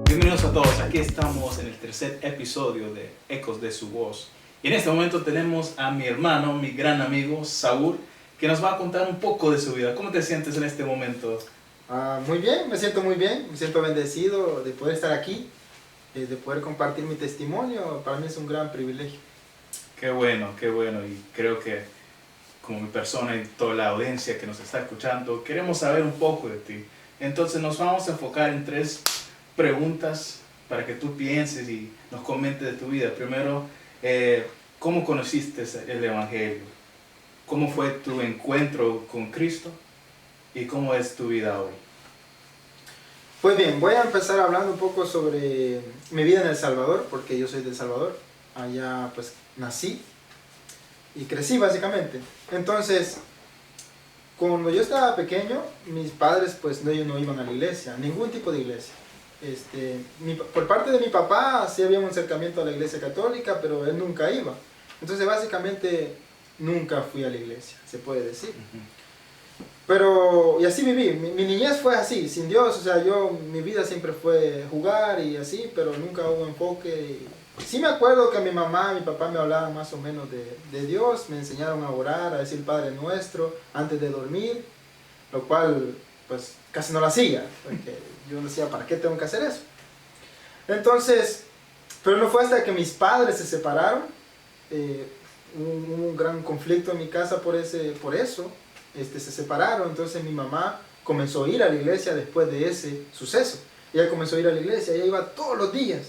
Bienvenidos a todos, aquí estamos en el tercer episodio de Ecos de su Voz. Y en este momento tenemos a mi hermano, mi gran amigo, Saúl, que nos va a contar un poco de su vida. ¿Cómo te sientes en este momento? Muy bien, me siento muy bien, me siento bendecido de poder estar aquí, de poder compartir mi testimonio. Para mí es un gran privilegio. Qué bueno, y creo que como mi persona y toda la audiencia que nos está escuchando, queremos saber un poco de ti. Entonces nos vamos a enfocar en 3 preguntas para que tú pienses y nos comentes de tu vida. Primero, ¿cómo conociste el Evangelio? ¿Cómo fue tu encuentro con Cristo? ¿Y cómo es tu vida hoy? Pues bien, voy a empezar hablando un poco sobre mi vida en El Salvador, porque yo soy de El Salvador. Allá pues nací y crecí básicamente. Entonces, cuando yo estaba pequeño, mis padres pues ellos no iban a la iglesia, ningún tipo de iglesia. Por parte de mi papá sí había un acercamiento a la iglesia católica, pero él nunca iba. Entonces básicamente nunca fui a la iglesia, se puede decir. Pero, y así viví, mi niñez fue así, sin Dios, o sea, mi vida siempre fue jugar y así, pero nunca hubo enfoque. Sí me acuerdo que mi mamá y mi papá me hablaban más o menos de Dios, me enseñaron a orar, a decir Padre Nuestro antes de dormir, lo cual pues casi no lo hacía, porque yo decía, ¿para qué tengo que hacer eso? Entonces, pero no fue hasta que mis padres se separaron, hubo un gran conflicto en mi casa por eso, se separaron. Entonces mi mamá comenzó a ir a la iglesia después de ese suceso. Ella comenzó a ir a la iglesia, ella iba todos los días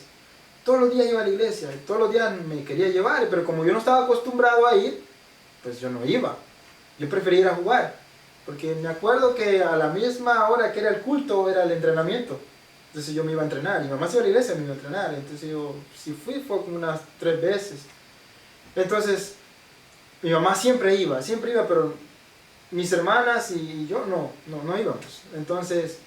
iba a la iglesia, todos los días me quería llevar, pero como yo no estaba acostumbrado a ir, pues yo no iba, yo prefería ir a jugar, porque me acuerdo que a la misma hora que era el culto, era el entrenamiento, entonces yo me iba a entrenar, y mi mamá se iba a la iglesia, me iba a entrenar, entonces yo, si fue como unas 3 veces, entonces mi mamá siempre iba, pero mis hermanas y yo no íbamos, entonces...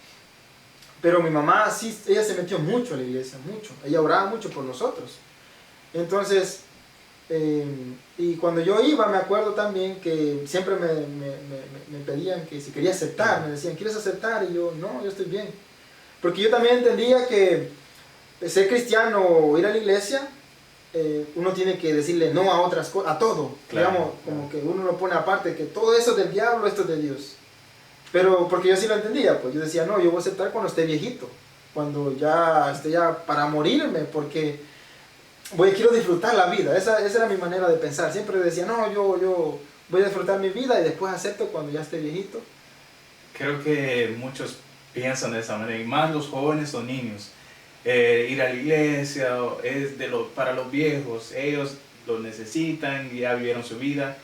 Pero mi mamá sí, ella se metió mucho a la iglesia, mucho. Ella oraba mucho por nosotros. Entonces, y cuando yo iba, me acuerdo también que siempre me pedían que si quería aceptar, me decían, ¿quieres aceptar? Y yo, no, yo estoy bien. Porque yo también entendía que ser cristiano o ir a la iglesia, uno tiene que decirle no a otras cosas, a todo. Claro, digamos, como que uno lo pone aparte, que todo eso es del diablo, esto es de Dios. Pero porque yo sí lo entendía, pues yo decía, no, yo voy a aceptar cuando esté viejito, cuando ya esté para morirme, porque quiero disfrutar la vida. Esa era mi manera de pensar. Siempre decía, no, yo voy a disfrutar mi vida y después acepto cuando ya esté viejito. Creo que muchos piensan de esa manera, y más los jóvenes o niños. Ir a la iglesia es para los viejos, ellos lo necesitan y ya vivieron su vida.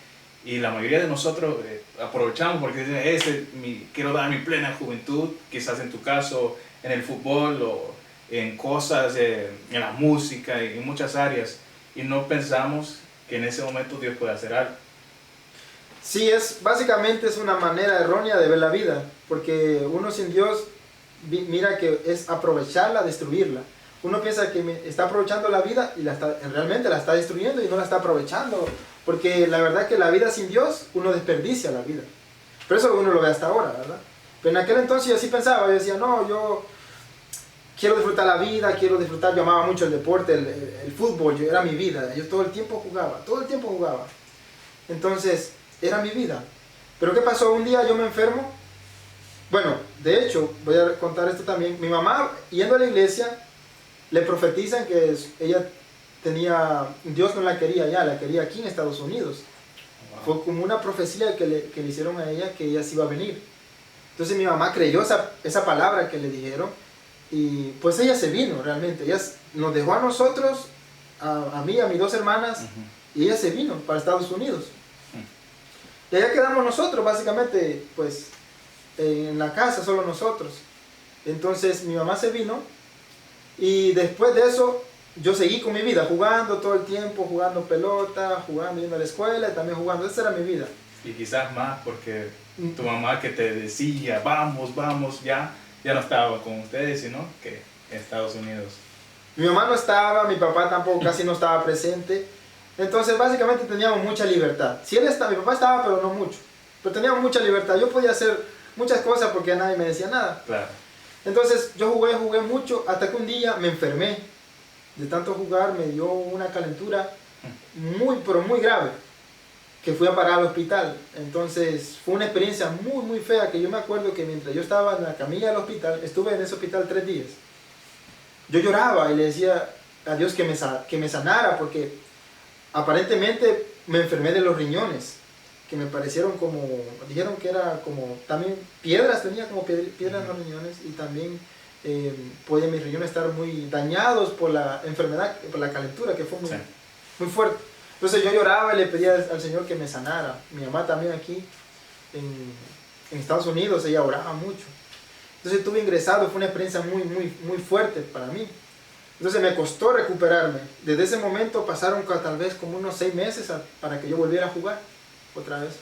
Y la mayoría de nosotros aprovechamos porque dicen, quiero dar mi plena juventud, quizás en tu caso en el fútbol o en cosas, en la música y en muchas áreas, y no pensamos que en ese momento Dios puede hacer algo. Sí, básicamente es una manera errónea de ver la vida, porque uno sin Dios mira que es aprovecharla, destruirla. Uno piensa que está aprovechando la vida y realmente la está destruyendo y no la está aprovechando. Porque la verdad que la vida sin Dios, uno desperdicia la vida. Pero eso uno lo ve hasta ahora, ¿verdad? Pero en aquel entonces yo así pensaba, yo decía, no, yo quiero disfrutar la vida, yo amaba mucho el deporte, el fútbol, era mi vida, yo todo el tiempo jugaba. Entonces, era mi vida. Pero ¿qué pasó? Un día yo me enfermo. Bueno, de hecho, voy a contar esto también. Mi mamá, yendo a la iglesia, le profetizan que ella Dios no la quería allá, la quería aquí en Estados Unidos. Wow. Fue como una profecía que le hicieron a ella, que ella se iba a venir. Entonces mi mamá creyó esa palabra que le dijeron, y pues ella se vino realmente. Ella nos dejó a nosotros, a mí, a mis 2 hermanas, y ella se vino para Estados Unidos. Y allá quedamos nosotros, básicamente, pues, en la casa, solo nosotros. Entonces mi mamá se vino, y después de eso, yo seguí con mi vida, jugando todo el tiempo, jugando pelota, yendo a la escuela y también jugando. Esa era mi vida. Y quizás más porque tu mamá que te decía, vamos, ya no estaba con ustedes, sino que en Estados Unidos. Mi mamá no estaba, mi papá tampoco casi no estaba presente. Entonces básicamente teníamos mucha libertad. Sí, mi papá estaba, pero no mucho. pero tenía mucha libertad. Yo podía hacer muchas cosas porque nadie me decía nada. Claro. Entonces yo jugué mucho hasta que un día me enfermé. De tanto jugar me dio una calentura muy, pero muy grave, que fui a parar al hospital. Entonces fue una experiencia muy, muy fea, que yo me acuerdo que mientras yo estaba en la camilla del hospital, estuve en ese hospital 3 días. Yo lloraba y le decía a Dios que me sanara, porque aparentemente me enfermé de los riñones, que me parecieron como, dijeron que era como, también piedras, tenía como piedras en los riñones, y también podían mis riñones estar muy dañados por la enfermedad, por la calentura, que fue muy, muy fuerte. Entonces yo lloraba y le pedía al Señor que me sanara. Mi mamá también aquí en Estados Unidos, ella oraba mucho. Entonces estuve ingresado, fue una experiencia muy, muy, muy fuerte para mí. Entonces me costó recuperarme. Desde ese momento pasaron tal vez como unos 6 meses para que yo volviera a jugar otra vez.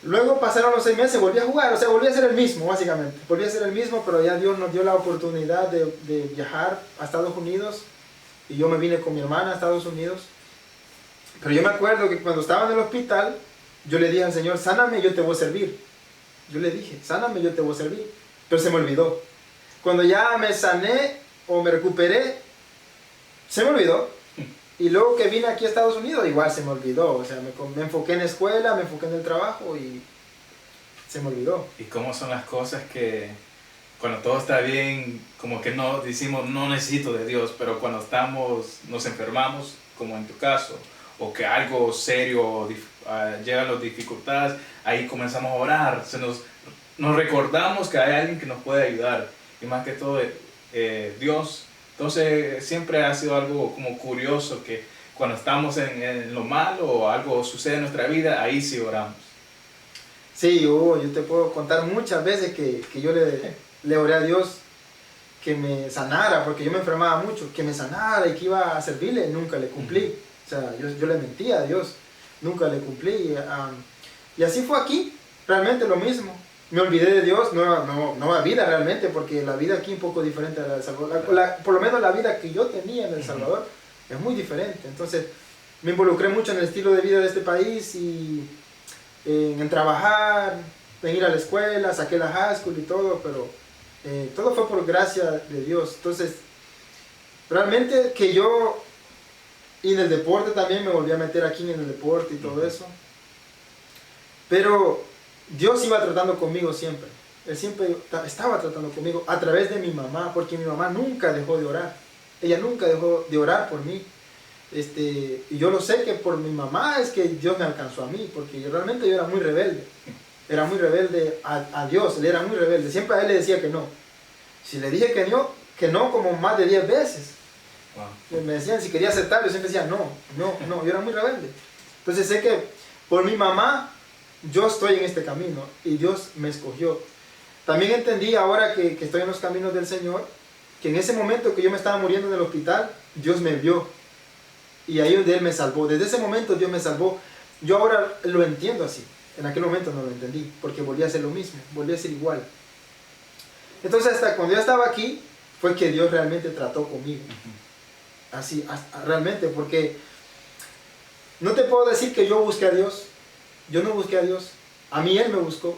Luego pasaron los 6 meses, volví a jugar, o sea, volví a ser el mismo, básicamente. Volví a ser el mismo, pero ya Dios nos dio la oportunidad de viajar a Estados Unidos, y yo me vine con mi hermana a Estados Unidos. Pero yo me acuerdo que cuando estaba en el hospital, yo le dije al Señor, sáname, yo te voy a servir. Yo le dije, sáname, yo te voy a servir. Pero se me olvidó. Cuando ya me sané o me recuperé, se me olvidó. Y luego que vine aquí a Estados Unidos, igual se me olvidó. O sea, me enfoqué en la escuela, me enfoqué en el trabajo y se me olvidó. ¿Y cómo son las cosas que cuando todo está bien, como que no decimos no necesito de Dios, pero cuando nos enfermamos, como en tu caso, o que algo serio llegan las dificultades, ahí comenzamos a orar, nos recordamos que hay alguien que nos puede ayudar, y más que todo Dios. Entonces siempre ha sido algo como curioso que cuando estamos en lo malo o algo sucede en nuestra vida, ahí sí oramos. Sí, yo te puedo contar muchas veces que yo le oré a Dios que me sanara, porque yo me enfermaba mucho, que me sanara y que iba a servirle, nunca le cumplí. O sea, yo le mentía a Dios, nunca le cumplí. Y así fue aquí, realmente lo mismo. Me olvidé de Dios, no la vida realmente, porque la vida aquí es un poco diferente a la de El Salvador. Por lo menos la vida que yo tenía en El Salvador es muy diferente. Entonces me involucré mucho en el estilo de vida de este país, y en trabajar, en ir a la escuela, saqué la high school y todo, pero todo fue por gracia de Dios. Entonces, realmente que yo, y en el deporte también me volví a meter aquí en el deporte y todo eso, pero Dios iba tratando conmigo siempre. Él siempre estaba tratando conmigo a través de mi mamá, porque mi mamá nunca dejó de orar. Ella nunca dejó de orar por mí. Y yo lo sé que por mi mamá es que Dios me alcanzó a mí, porque realmente yo era muy rebelde. Era muy rebelde a Dios, él era muy rebelde. Siempre a él le decía que no. Si le dije que no como más de 10 veces. Wow. Me decían si quería aceptarlo, yo siempre decía no, yo era muy rebelde. Entonces sé que por mi mamá yo estoy en este camino y Dios me escogió. También entendí ahora que estoy en los caminos del Señor, que en ese momento que yo me estaba muriendo en el hospital, Dios me vio. Y ahí donde Él me salvó. Desde ese momento Dios me salvó. Yo ahora lo entiendo así. En aquel momento no lo entendí, porque volví a hacer lo mismo, volví a ser igual. Entonces hasta cuando yo estaba aquí, fue que Dios realmente trató conmigo. Así, realmente, porque no te puedo decir que yo busqué a Dios. Yo no busqué a Dios. A mí Él me buscó.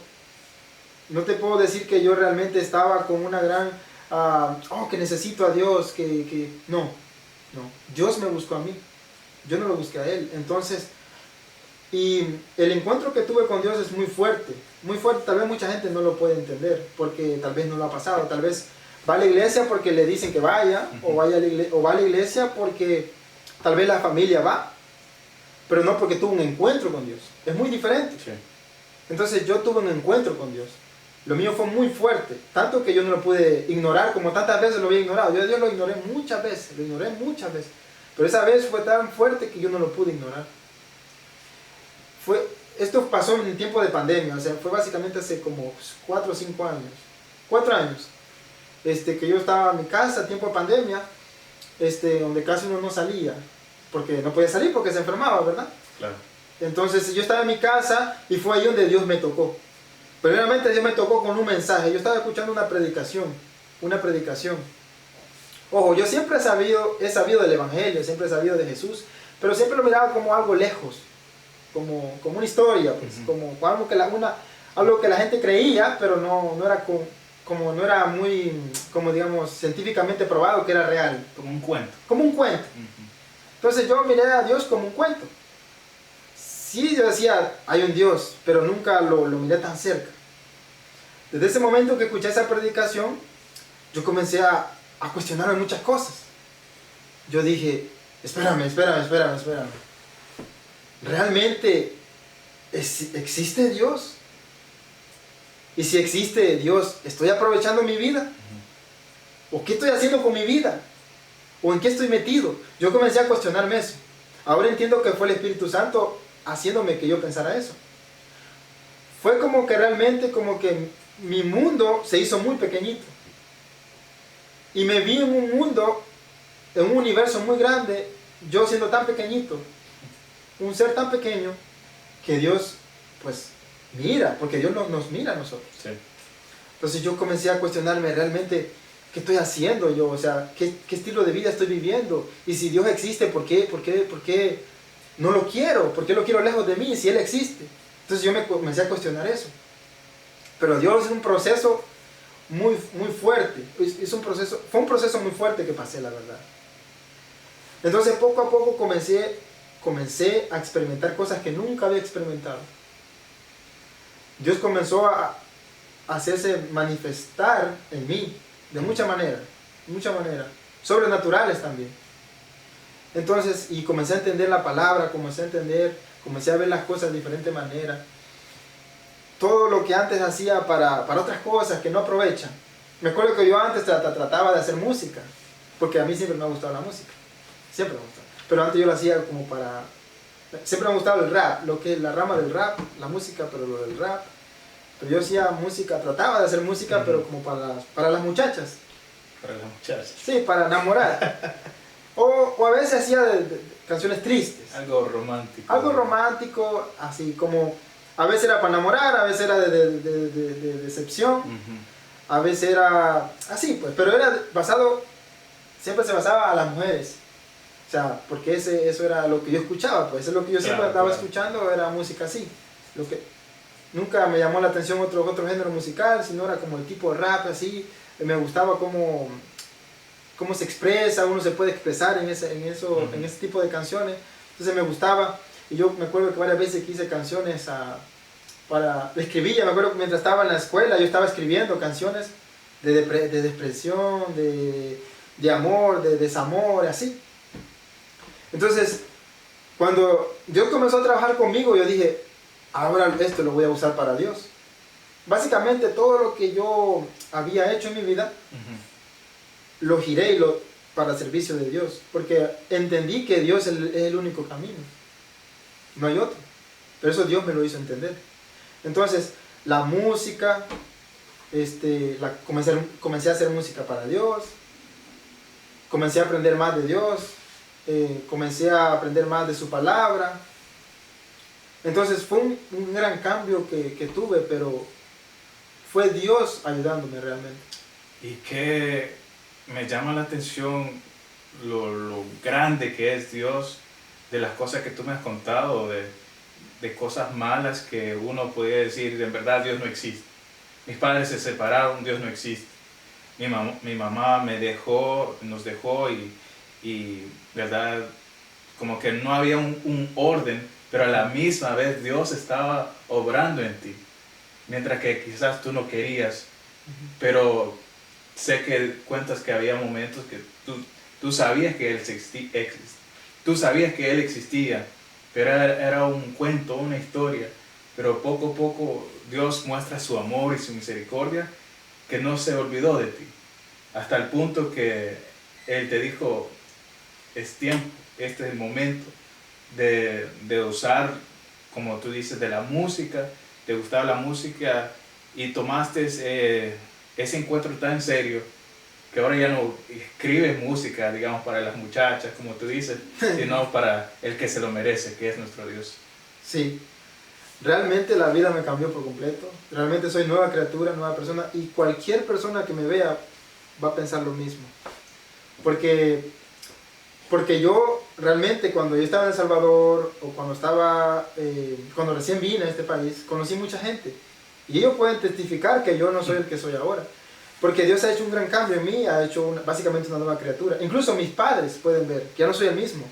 No te puedo decir que yo realmente estaba con una gran, que necesito a Dios, no. Dios me buscó a mí. Yo no lo busqué a Él. Entonces, y el encuentro que tuve con Dios es muy fuerte. Muy fuerte. Tal vez mucha gente no lo puede entender, porque tal vez no lo ha pasado. Tal vez va a la iglesia porque le dicen que vaya, o va a la iglesia porque tal vez la familia va, pero no porque tuvo un encuentro con Dios. Es muy diferente. Sí. Entonces yo tuve un encuentro con Dios. Lo mío fue muy fuerte, tanto que yo no lo pude ignorar como tantas veces lo había ignorado. Yo a Dios lo ignoré muchas veces, pero esa vez fue tan fuerte que yo no lo pude ignorar. Esto pasó en el tiempo de pandemia, o sea, fue básicamente hace como 4 o 5 años. 4 años. Que yo estaba en mi casa, tiempo de pandemia, donde casi uno no salía, porque no podía salir porque se enfermaba, ¿verdad? Claro. Entonces yo estaba en mi casa y fue ahí donde Dios me tocó. Primeramente Dios me tocó con un mensaje. Yo estaba escuchando una predicación. Ojo, yo siempre he sabido del Evangelio, siempre he sabido de Jesús, pero siempre lo miraba como algo lejos. como una historia, pues, como algo que algo que la gente creía, pero no era como no era muy, como digamos, científicamente probado que era real. Como un cuento. Como un cuento. Entonces yo miré a Dios como un cuento. Sí, yo decía, hay un Dios, pero nunca lo miré tan cerca. Desde ese momento que escuché esa predicación, yo comencé a cuestionarme muchas cosas. Yo dije, espérame. ¿Realmente existe Dios? Y si existe Dios, ¿estoy aprovechando mi vida? ¿O qué estoy haciendo con mi vida? ¿O en qué estoy metido? Yo comencé a cuestionarme eso. Ahora entiendo que fue el Espíritu Santo haciéndome que yo pensara eso. Fue como que realmente, como que mi mundo se hizo muy pequeñito. Y me vi en un mundo, en un universo muy grande, yo siendo tan pequeñito, un ser tan pequeño, que Dios, pues, mira, porque Dios nos mira a nosotros. Sí. Entonces yo comencé a cuestionarme realmente, ¿qué estoy haciendo yo? O sea, ¿qué estilo de vida estoy viviendo? Y si Dios existe, ¿por qué no lo quiero? ¿Por qué lo quiero lejos de mí si Él existe? Entonces yo me comencé a cuestionar eso. Pero Dios es un proceso muy fuerte. Fue un proceso muy fuerte que pasé, la verdad. Entonces poco a poco comencé a experimentar cosas que nunca había experimentado. Dios comenzó a hacerse manifestar en mí de muchas maneras, sobrenaturales también. Entonces, y comencé a entender la palabra, comencé a ver las cosas de diferente manera. Todo lo que antes hacía para otras cosas que no aprovechan. Me acuerdo que yo antes trataba de hacer música, porque a mí siempre me ha gustado la música, siempre me ha gustado. Pero antes yo lo hacía como siempre me ha gustado el rap, lo que es la rama del rap, la música, pero lo del rap. Pero yo hacía música, trataba de hacer música, pero como para las muchachas. Para las muchachas. Sí, para enamorar. o a veces hacía de canciones tristes. Algo romántico. Algo romántico, así como... A veces era para enamorar, a veces era de decepción, a veces era así, pues. Pero era siempre se basaba a las mujeres. O sea, porque eso era lo que yo escuchaba, pues. Eso es lo que yo siempre estaba escuchando, era música así. Nunca me llamó la atención otro género musical, sino era como el tipo de rap, así. Me gustaba cómo se expresa, uno se puede expresar en ese tipo de canciones. Entonces me gustaba. Y yo me acuerdo que varias veces que hice canciones escribía, me acuerdo que mientras estaba en la escuela yo estaba escribiendo canciones de depresión, de amor, de desamor, así. Entonces, cuando Dios comenzó a trabajar conmigo, yo dije, ahora esto lo voy a usar para Dios. Básicamente todo lo que yo había hecho en mi vida, lo giré para el servicio de Dios, porque entendí que Dios es el único camino. No hay otro. Pero eso Dios me lo hizo entender. Entonces, la música, comencé a hacer música para Dios, comencé a aprender más de Dios, comencé a aprender más de su palabra. Entonces fue un gran cambio que tuve, pero fue Dios ayudándome realmente. Y que me llama la atención lo grande que es Dios, de las cosas que tú me has contado, de cosas malas que uno podría decir, en verdad Dios no existe. Mis padres se separaron, Dios no existe. Mi mamá nos dejó y verdad, como que no había un orden, pero a la misma vez Dios estaba obrando en ti, mientras que quizás tú no querías. Pero sé que cuentas que había momentos que tú sabías que Él existía, pero era un cuento, una historia. Pero poco a poco Dios muestra su amor y su misericordia, que no se olvidó de ti. Hasta el punto que Él te dijo, es tiempo, este es el momento de usar, como tú dices, de la música. Te gustaba la música y tomaste ese encuentro tan serio, que ahora ya no escribes música, digamos, para las muchachas, como tú dices, sino para el que se lo merece, que es nuestro Dios. Sí, realmente la vida me cambió por completo. Realmente soy nueva criatura, nueva persona, y cualquier persona que me vea va a pensar lo mismo. Porque Porque yo realmente cuando yo estaba en El Salvador o cuando recién vine a este país, conocí mucha gente. Y ellos pueden testificar que yo no soy el que soy ahora. Porque Dios ha hecho un gran cambio en mí, ha hecho básicamente una nueva criatura. Incluso mis padres pueden ver que ya no soy el mismo.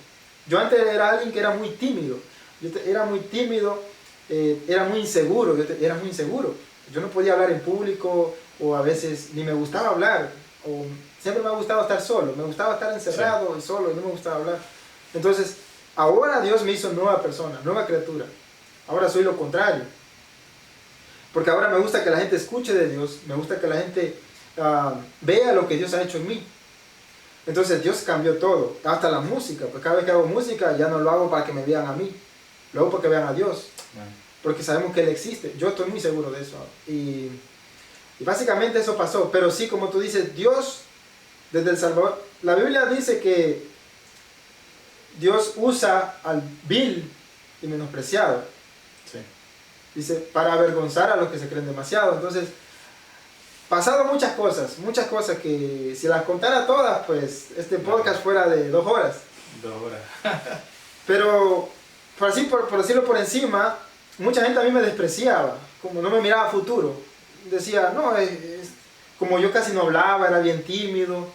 Yo antes era alguien que era muy tímido. Era muy tímido, era muy inseguro, era muy inseguro. Yo no podía hablar en público o a veces ni me gustaba hablar. O siempre me ha gustado estar solo, me gustaba estar encerrado y solo y no me gustaba hablar. Entonces, ahora Dios me hizo nueva persona, nueva criatura. Ahora soy lo contrario. Porque ahora me gusta que la gente escuche de Dios, me gusta que la gente vea lo que Dios ha hecho en mí. Entonces Dios cambió todo, hasta la música. Pues cada vez que hago música ya no lo hago para que me vean a mí, lo hago para que vean a Dios. Porque sabemos que Él existe. Yo estoy muy seguro de eso. Y básicamente eso pasó. Pero sí, como tú dices, Dios, desde El Salvador, la Biblia dice que Dios usa al vil y menospreciado. Sí. Dice, para avergonzar a los que se creen demasiado. Entonces, pasaron muchas cosas que si las contara todas, pues este podcast fuera de 2 horas. 2 horas. Pero, por decirlo por encima, mucha gente a mí me despreciaba, como no me miraba a futuro. Decía, no, como yo casi no hablaba, era bien tímido,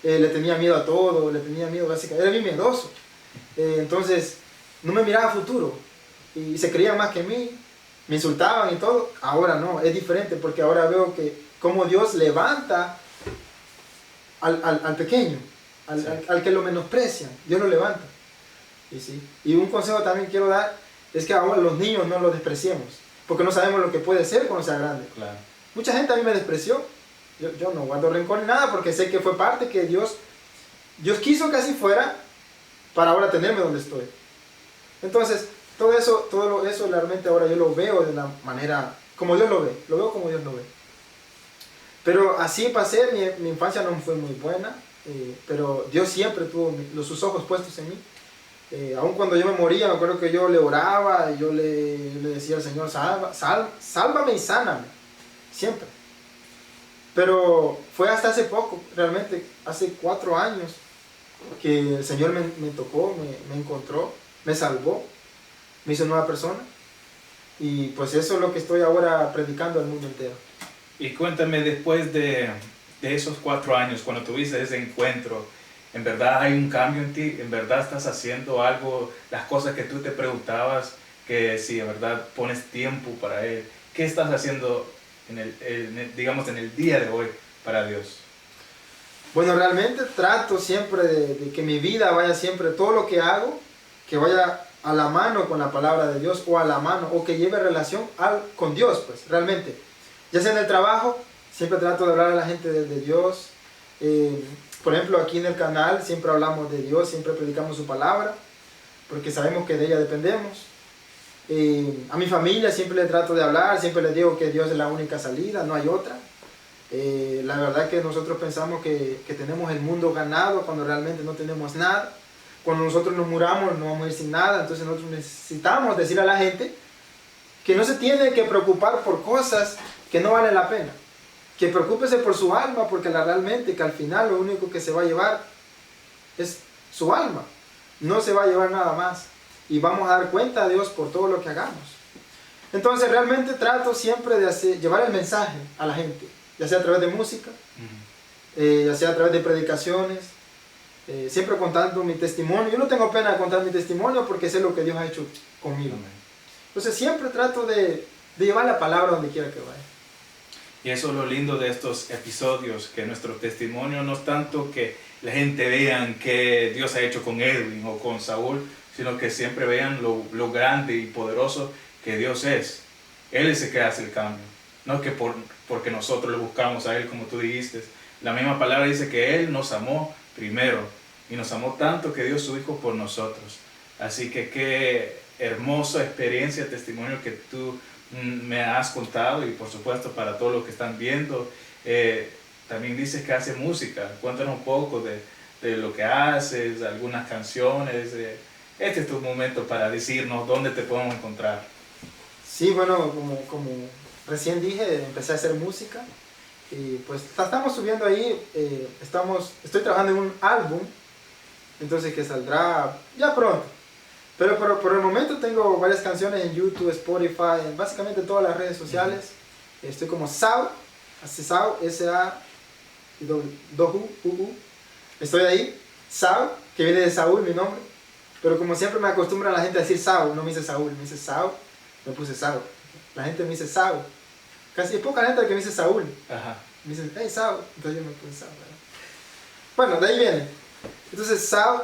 le tenía miedo a todo, le tenía miedo básicamente, era bien miedoso. Entonces, no me miraba a futuro y se creían más que mí, me insultaban y todo. Ahora no, es diferente porque ahora veo que como Dios levanta al pequeño, al que lo menosprecian, Dios lo levanta. Y un consejo también quiero dar es que ahora los niños no los despreciemos, porque no sabemos lo que puede ser cuando sea grande. Claro. Mucha gente a mí me despreció, yo no guardo rencor ni nada, porque sé que fue parte que Dios quiso que así fuera para ahora tenerme donde estoy. Entonces, todo eso realmente ahora yo lo veo de la manera como Dios lo ve, lo veo como Dios lo ve. Pero así pasé, mi infancia no fue muy buena, pero Dios siempre tuvo sus ojos puestos en mí. Aun cuando yo me moría, me acuerdo que yo le oraba y yo le decía al Señor, sálvame y sáname, siempre. Pero fue hasta hace poco, realmente, hace 4 años, que el Señor me tocó, me encontró, me salvó, me hizo nueva persona. Y pues eso es lo que estoy ahora predicando al mundo entero. Y cuéntame, después de esos 4 años, cuando tuviste ese encuentro, ¿en verdad hay un cambio en ti? ¿En verdad estás haciendo algo, las cosas que tú te preguntabas, que si en verdad pones tiempo para Él? ¿Qué estás haciendo digamos, en el día de hoy para Dios? Bueno, realmente trato siempre de que mi vida vaya siempre, todo lo que hago, que vaya a la mano con la palabra de Dios, o a la mano, o que lleve relación con Dios, pues, realmente. Ya sea en el trabajo, siempre trato de hablar a la gente de Dios. Por ejemplo, aquí en el canal siempre hablamos de Dios, siempre predicamos su palabra, porque sabemos que de ella dependemos. A mi familia siempre le trato de hablar, siempre les digo que Dios es la única salida, no hay otra. La verdad que nosotros pensamos que tenemos el mundo ganado cuando realmente no tenemos nada. Cuando nosotros nos muramos no vamos a ir sin nada, entonces nosotros necesitamos decir a la gente que no se tiene que preocupar por cosas que no valen la pena. Que preocúpese por su alma, porque realmente que al final lo único que se va a llevar es su alma. No se va a llevar nada más. Y vamos a dar cuenta a Dios por todo lo que hagamos. Entonces realmente trato siempre de llevar el mensaje a la gente, ya sea a través de música, ya sea a través de predicaciones, siempre contando mi testimonio. Yo no tengo pena de contar mi testimonio porque sé lo que Dios ha hecho conmigo. Entonces siempre trato de llevar la palabra donde quiera que vaya. Y eso es lo lindo de estos episodios, que nuestro testimonio no es tanto que la gente vean que Dios ha hecho con Edwin o con Saúl, sino que siempre vean lo grande y poderoso que Dios es. Él es el que hace el cambio, no que porque nosotros le buscamos a Él, como tú dijiste. La misma palabra dice que Él nos amó primero y nos amó tanto que dio su Hijo por nosotros. Así que qué hermosa experiencia, testimonio que tú me has contado, y por supuesto para todos los que están viendo. También dices que hace música. Cuéntanos un poco de lo que haces, algunas canciones. Este es tu momento para decirnos dónde te podemos encontrar. Sí, bueno, como recién dije, empecé a hacer música y pues estamos subiendo ahí, estoy trabajando en un álbum entonces que saldrá ya pronto. Pero por el momento tengo varias canciones en YouTube, Spotify, básicamente en todas las redes sociales. Estoy como Sau, así Sau, S-A, U. Estoy ahí, Sau, que viene de Saúl, mi nombre. Pero como siempre me acostumbra la gente a decir Sau, no me dice Saúl, me dice Sau, me puse Sau. La gente me dice Sau. Casi hay poca gente que me dice Saúl. Ajá. Me dicen, hey Sau, entonces yo me puse Sau. Bueno, de ahí viene. Entonces Sau,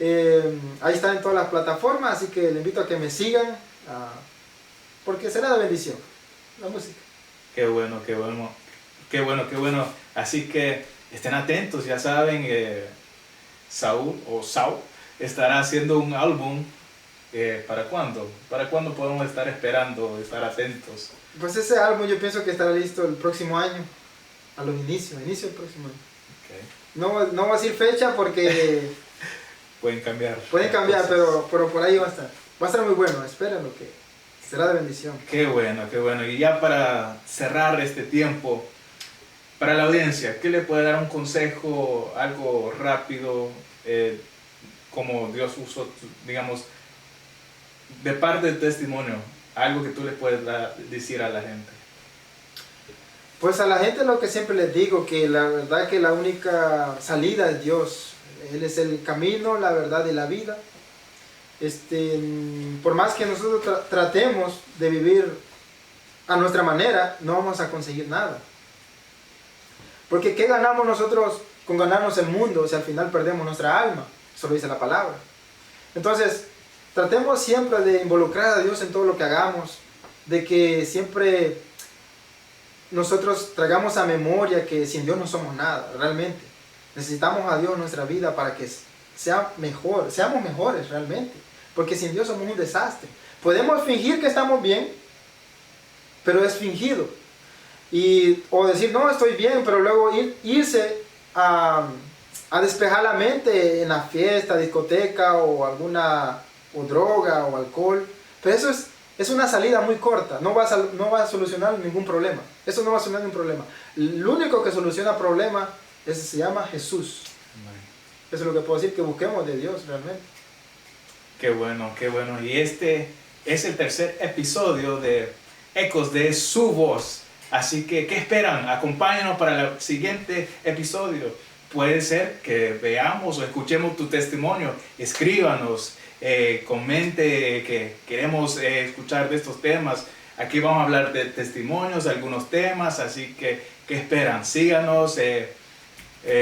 ahí está en todas las plataformas, así que le invito a que me sigan, porque será de bendición la música. Qué bueno, qué bueno, qué bueno, qué bueno. Así que estén atentos, ya saben, Saúl o Sau estará haciendo un álbum. ¿Para cuándo? ¿Para cuándo podemos estar esperando, estar atentos? Pues ese álbum yo pienso que estará listo el próximo año, a los inicio del próximo año. Okay. No voy a decir fecha porque Pueden cambiar. pero por ahí va a estar. Va a estar muy bueno, espérenlo que será de bendición. Qué bueno, qué bueno. Y ya para cerrar este tiempo, para la audiencia, ¿qué le puede dar un consejo, algo rápido, como Dios usó, digamos, de parte del testimonio, algo que tú le puedes decir a la gente? Pues a la gente lo que siempre les digo, que la verdad que la única salida es Dios. Él es el camino, la verdad y la vida. Por más que nosotros tratemos de vivir a nuestra manera, no vamos a conseguir nada. Porque ¿qué ganamos nosotros con ganarnos el mundo si al final perdemos nuestra alma? Eso lo dice la palabra. Entonces, tratemos siempre de involucrar a Dios en todo lo que hagamos, de que siempre nosotros traigamos a memoria que sin Dios no somos nada, realmente. Necesitamos a Dios en nuestra vida para que seamos mejores realmente, porque sin Dios somos un desastre. Podemos fingir que estamos bien, pero es fingido. O decir, no, estoy bien, pero luego irse a despejar la mente en la fiesta, discoteca o droga o alcohol. Pero eso es una salida muy corta, no va a solucionar ningún problema. Eso no va a solucionar ningún problema. Lo único que soluciona problemas se llama Jesús. Eso es lo que puedo decir, que busquemos de Dios realmente. Qué bueno, qué bueno. Y este es el tercer episodio de Ecos de su voz. Así que, ¿qué esperan? Acompáñanos para el siguiente episodio. Puede ser que veamos o escuchemos tu testimonio. Escríbanos, comente que queremos escuchar de estos temas. Aquí vamos a hablar de testimonios, de algunos temas. Así que, ¿qué esperan? Síganos,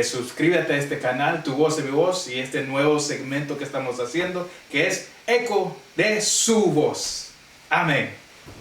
suscríbete a este canal, Tu Voz es Mi Voz, y este nuevo segmento que estamos haciendo, que es Eco de su Voz. Amén.